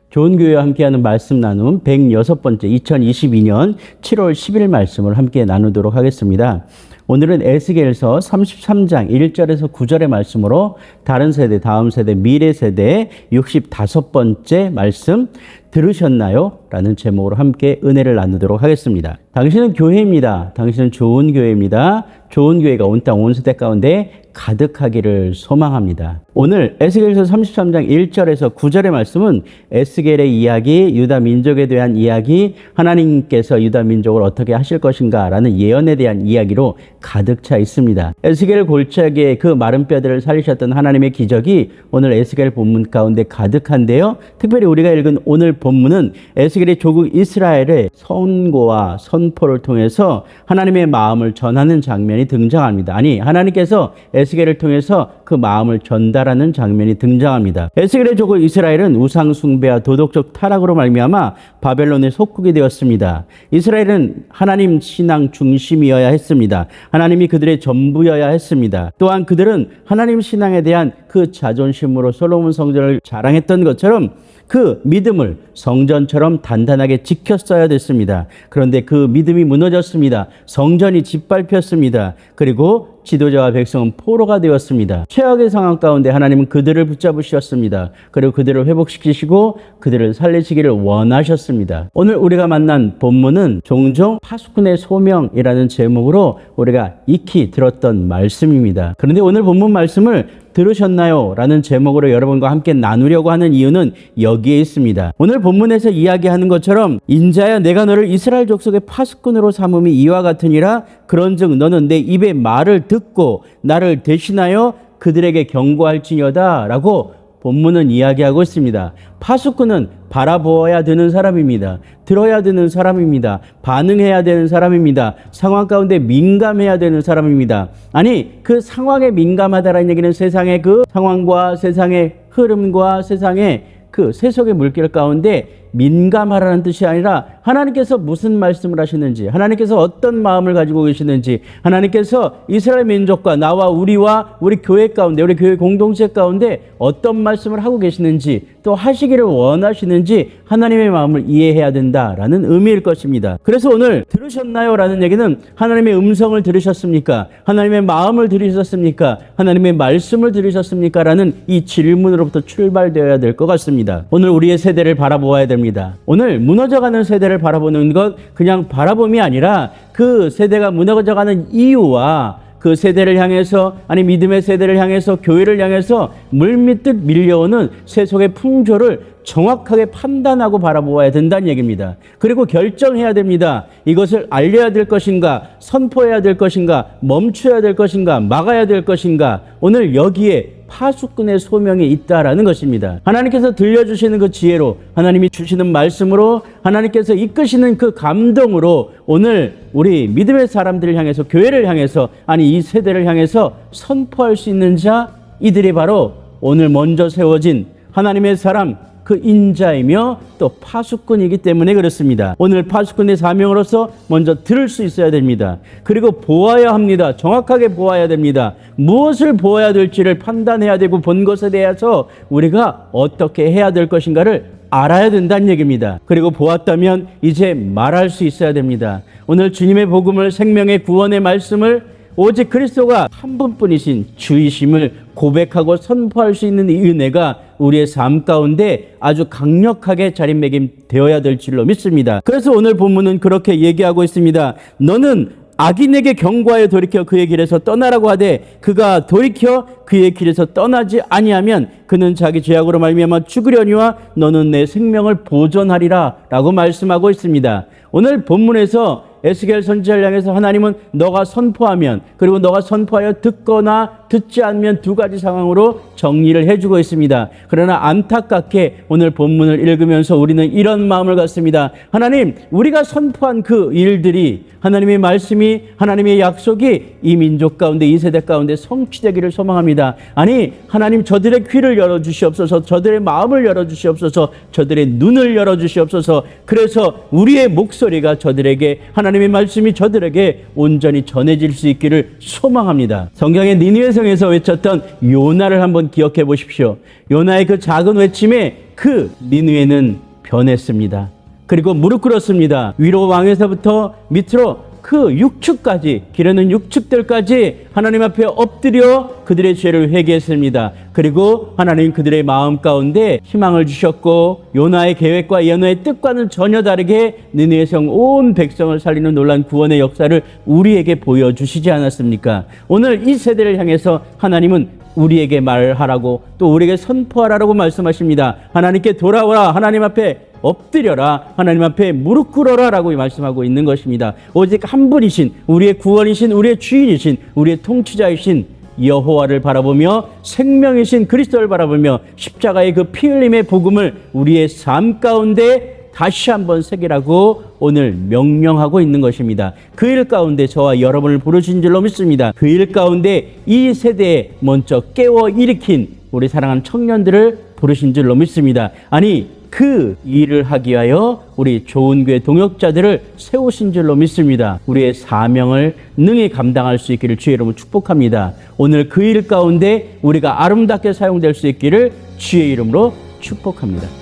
좋은 교회와 함께하는 말씀 나눔 106번째 2022년 7월 10일 말씀을 함께 나누도록 하겠습니다. 오늘은 에스겔서 33장 1절에서 9절의 말씀으로 다른 세대, 다음 세대, 미래 세대 65번째 말씀 들으셨나요? 라는 제목으로 함께 은혜를 나누도록 하겠습니다. 당신은 교회입니다. 당신은 좋은 교회입니다. 좋은 교회가 온 땅 온 세대 가운데 가득하기를 소망합니다. 오늘 에스겔서 33장 1절에서 9절의 말씀은 에스겔의 이야기, 유다 민족에 대한 이야기, 하나님께서 유다 민족을 어떻게 하실 것인가 라는 예언에 대한 이야기로 가득 차 있습니다. 에스겔 골짜기에 그 마른 뼈들을 살리셨던 하나님의 기적이 오늘 에스겔 본문 가운데 가득한데요. 특별히 우리가 읽은 오늘 본문은 에스겔의 조국 이스라엘의 선고와 선포를 통해서 하나님의 마음을 전하는 장면이 등장합니다. 아니, 하나님께서 에스겔을 통해서 그 마음을 전달하는 장면이 등장합니다. 에스겔의 조국 이스라엘은 우상 숭배와 도덕적 타락으로 말미암아 바벨론의 속국이 되었습니다. 이스라엘은 하나님 신앙 중심이어야 했습니다. 하나님이 그들의 전부여야 했습니다. 또한 그들은 하나님 신앙에 대한 그 자존심으로 솔로몬 성전을 자랑했던 것처럼 그 믿음을 성전처럼 단단하게 지켰어야 됐습니다. 그런데 그 믿음이 무너졌습니다. 성전이 짓밟혔습니다. 그리고 지도자와 백성은 포로가 되었습니다. 최악의 상황 가운데 하나님은 그들을 붙잡으셨습니다. 그리고 그들을 회복시키시고 그들을 살리시기를 원하셨습니다. 오늘 우리가 만난 본문은 종종 파수꾼의 소명이라는 제목으로 우리가 익히 들었던 말씀입니다. 그런데 오늘 본문 말씀을 들으셨나요? 라는 제목으로 여러분과 함께 나누려고 하는 이유는 여기에 있습니다. 오늘 본문에서 이야기하는 것처럼 인자야 내가 너를 이스라엘 족속의 파수꾼으로 삼음이 이와 같으니라. 그런즉 너는 내 입의 말을 듣고 나를 대신하여 그들에게 경고할지니어다 라고 본문은 이야기하고 있습니다. 파수꾼은 바라보아야 되는 사람입니다. 들어야 되는 사람입니다. 반응해야 되는 사람입니다. 상황 가운데 민감해야 되는 사람입니다. 아니, 그 상황에 민감하다라는 얘기는 세상의 그 상황과 세상의 흐름과 세상의 그 세속의 물길 가운데 민감하라는 뜻이 아니라 하나님께서 무슨 말씀을 하시는지, 하나님께서 어떤 마음을 가지고 계시는지, 하나님께서 이스라엘 민족과 나와 우리와 우리 교회 가운데, 우리 교회 공동체 가운데 어떤 말씀을 하고 계시는지, 또 하시기를 원하시는지 하나님의 마음을 이해해야 된다라는 의미일 것입니다. 그래서 오늘 들으셨나요? 라는 얘기는 하나님의 음성을 들으셨습니까? 하나님의 마음을 들으셨습니까? 하나님의 말씀을 들으셨습니까? 라는 이 질문으로부터 출발되어야 될 것 같습니다. 오늘 우리의 세대를 바라보아야 됩니다. 오늘 무너져가는 세대를 바라보는 것 그냥 바라봄이 아니라 그 세대가 무너져가는 이유와 그 세대를 향해서, 아니 믿음의 세대를 향해서, 교회를 향해서 물밀듯 밀려오는 세속의 풍조를 정확하게 판단하고 바라보아야 된다는 얘기입니다. 그리고 결정해야 됩니다. 이것을 알려야 될 것인가, 선포해야 될 것인가, 멈춰야 될 것인가, 막아야 될 것인가. 오늘 여기에 파수꾼의 소명이 있다라는 것입니다. 하나님께서 들려주시는 그 지혜로, 하나님이 주시는 말씀으로, 하나님께서 이끄시는 그 감동으로 오늘 우리 믿음의 사람들을 향해서, 교회를 향해서, 아니 이 세대를 향해서 선포할 수 있는 자, 이들이 바로 오늘 먼저 세워진 하나님의 사람, 그 인자이며 또 파수꾼이기 때문에 그렇습니다. 오늘 파수꾼의 사명으로서 먼저 들을 수 있어야 됩니다. 그리고 보아야 합니다. 정확하게 보아야 됩니다. 무엇을 보아야 될지를 판단해야 되고 본 것에 대해서 우리가 어떻게 해야 될 것인가를 알아야 된다는 얘기입니다. 그리고 보았다면 이제 말할 수 있어야 됩니다. 오늘 주님의 복음을, 생명의 구원의 말씀을 오직 그리스도가 한 분뿐이신 주이심을 고백하고 선포할 수 있는 이 은혜가 우리의 삶 가운데 아주 강력하게 자리매김되어야 될 줄로 믿습니다. 그래서 오늘 본문은 그렇게 얘기하고 있습니다. 너는 악인에게 경고하여 돌이켜 그의 길에서 떠나라고 하되 그가 돌이켜 그의 길에서 떠나지 아니하면 그는 자기 죄악으로 말미암아 죽으려니와 너는 내 생명을 보존하리라 라고 말씀하고 있습니다. 오늘 본문에서 에스겔 선지자를 향해서 하나님은 너가 선포하면, 그리고 너가 선포하여 듣거나 듣지 않으면 두 가지 상황으로 정리를 해주고 있습니다. 그러나 안타깝게 오늘 본문을 읽으면서 우리는 이런 마음을 갖습니다. 하나님, 우리가 선포한 그 일들이, 하나님의 말씀이, 하나님의 약속이 이 민족 가운데, 이 세대 가운데 성취되기를 소망합니다. 아니, 하나님 저들의 귀를 열어주시옵소서, 저들의 마음을 열어주시옵소서, 저들의 눈을 열어주시옵소서. 그래서 우리의 목소리가 저들에게 하나님 하나님의 말씀이 저들에게 온전히 전해질 수 있기를 소망합니다. 성경의 니느웨 성에서 외쳤던 요나를 한번 기억해 보십시오. 요나의 그 작은 외침에 그 니느웨는 변했습니다. 그리고 무릎 꿇었습니다. 위로 왕에서부터 밑으로 그 육축까지, 기르는 육축들까지 하나님 앞에 엎드려 그들의 죄를 회개했습니다. 그리고 하나님 그들의 마음 가운데 희망을 주셨고, 요나의 계획과 요나의 뜻과는 전혀 다르게 니느웨 성 온 백성을 살리는 놀라운 구원의 역사를 우리에게 보여주시지 않았습니까? 오늘 이 세대를 향해서 하나님은 우리에게 말하라고, 또 우리에게 선포하라고 말씀하십니다. 하나님께 돌아오라, 하나님 앞에 엎드려라, 하나님 앞에 무릎 꿇어라 라고 말씀하고 있는 것입니다. 오직 한 분이신, 우리의 구원이신, 우리의 주인이신, 우리의 통치자이신 여호와를 바라보며, 생명이신 그리스도를 바라보며 십자가의 그 피 흘림의 복음을 우리의 삶 가운데 다시 한번 새기라고 오늘 명령하고 있는 것입니다. 그 일 가운데 저와 여러분을 부르신 줄로 믿습니다. 그 일 가운데 이 세대에 먼저 깨워 일으킨 우리 사랑하는 청년들을 부르신 줄로 믿습니다. 아니, 그 일을 하기 위하여 우리 좋은 교회 동역자들을 세우신 줄로 믿습니다. 우리의 사명을 능히 감당할 수 있기를 주의 이름으로 축복합니다. 오늘 그 일 가운데 우리가 아름답게 사용될 수 있기를 주의 이름으로 축복합니다.